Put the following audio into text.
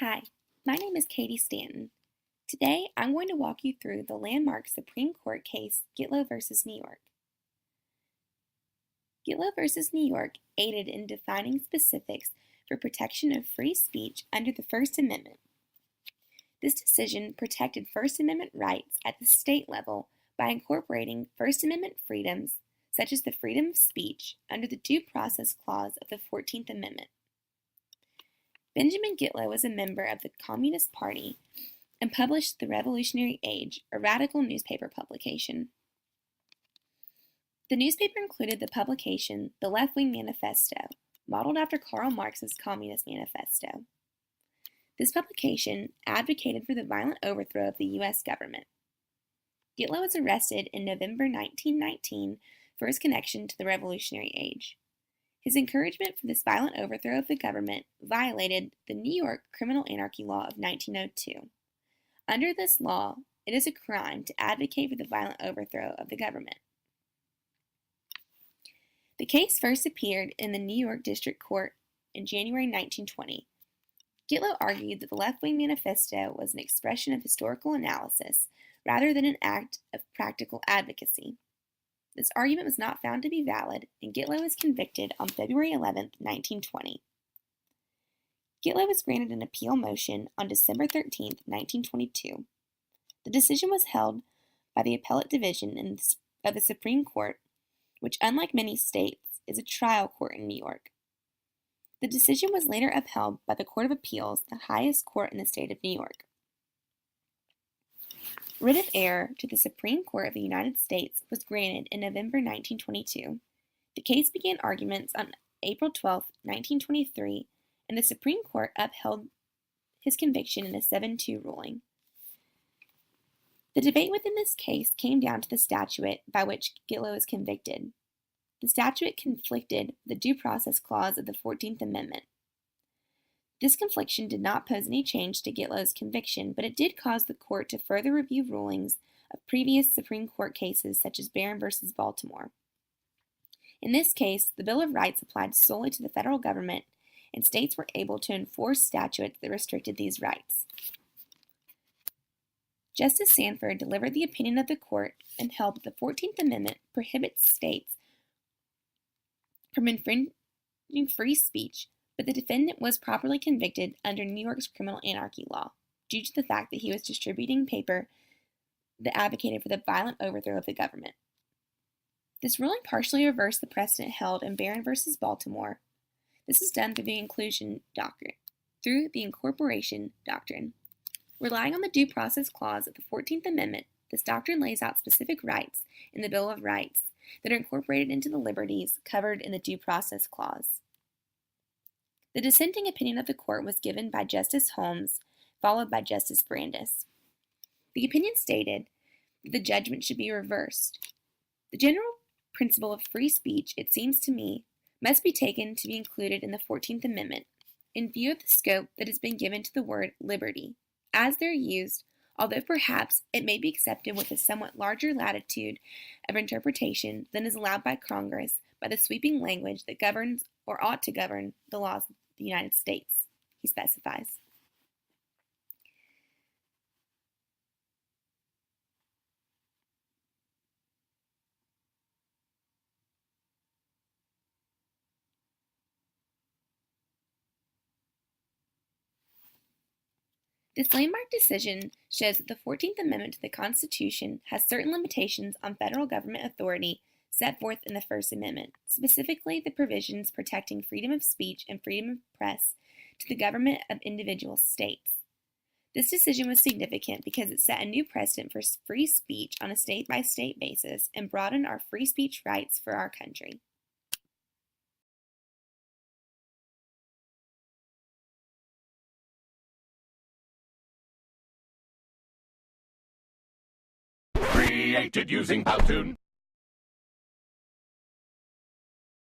Hi, my name is Katie Stanton. Today I'm going to walk you through the landmark Supreme Court case Gitlow v. New York. Gitlow v. New York aided in defining specifics for protection of free speech under the First Amendment. This decision protected First Amendment rights at the state level by incorporating First Amendment freedoms such as the freedom of speech under the Due Process Clause of the 14th Amendment. Benjamin Gitlow was a member of the Communist Party and published the Revolutionary Age, a radical newspaper publication. The newspaper included the publication The Left-Wing Manifesto, modeled after Karl Marx's Communist Manifesto. This publication advocated for the violent overthrow of the U.S. government. Gitlow was arrested in November 1919 for his connection to the Revolutionary Age. His encouragement for this violent overthrow of the government violated the New York Criminal Anarchy Law of 1902. Under this law, it is a crime to advocate for the violent overthrow of the government. The case first appeared in the New York District Court in January 1920. Gitlow argued that the Left-Wing Manifesto was an expression of historical analysis rather than an act of practical advocacy. This argument was not found to be valid, and Gitlow was convicted on February 11, 1920. Gitlow was granted an appeal motion on December 13, 1922. The decision was held by the Appellate Division of the Supreme Court, which, unlike many states, is a trial court in New York. The decision was later upheld by the Court of Appeals, the highest court in the state of New York. Writ of error to the Supreme Court of the United States was granted in November 1922. The case began arguments on April 12, 1923, and the Supreme Court upheld his conviction in a 7-2 ruling. The debate within this case came down to the statute by which Gitlow was convicted. The statute conflicted with the Due Process Clause of the 14th Amendment. This confliction did not pose any change to Gitlow's conviction, but it did cause the court to further review rulings of previous Supreme Court cases such as Barron v. Baltimore. In this case, the Bill of Rights applied solely to the federal government, and states were able to enforce statutes that restricted these rights. Justice Sanford delivered the opinion of the court and held that the 14th Amendment prohibits states from infringing free speech, but the defendant was properly convicted under New York's criminal anarchy law due to the fact that he was distributing paper that advocated for the violent overthrow of the government. This ruling partially reversed the precedent held in Barron v. Baltimore. This is done through the incorporation doctrine. Relying on the Due Process Clause of the 14th Amendment, this doctrine lays out specific rights in the Bill of Rights that are incorporated into the liberties covered in the Due Process Clause. The dissenting opinion of the court was given by Justice Holmes, followed by Justice Brandeis. The opinion stated that the judgment should be reversed. The general principle of free speech, it seems to me, must be taken to be included in the 14th Amendment, in view of the scope that has been given to the word liberty, as they're used, although perhaps it may be accepted with a somewhat larger latitude of interpretation than is allowed by Congress by the sweeping language that governs or ought to govern the laws of the United States, he specifies. This landmark decision shows that the 14th Amendment to the Constitution has certain limitations on federal government authority set forth in the First Amendment, specifically the provisions protecting freedom of speech and freedom of press to the government of individual states. This decision was significant because it set a new precedent for free speech on a state-by-state basis and broadened our free speech rights for our country. Created using Powtoon.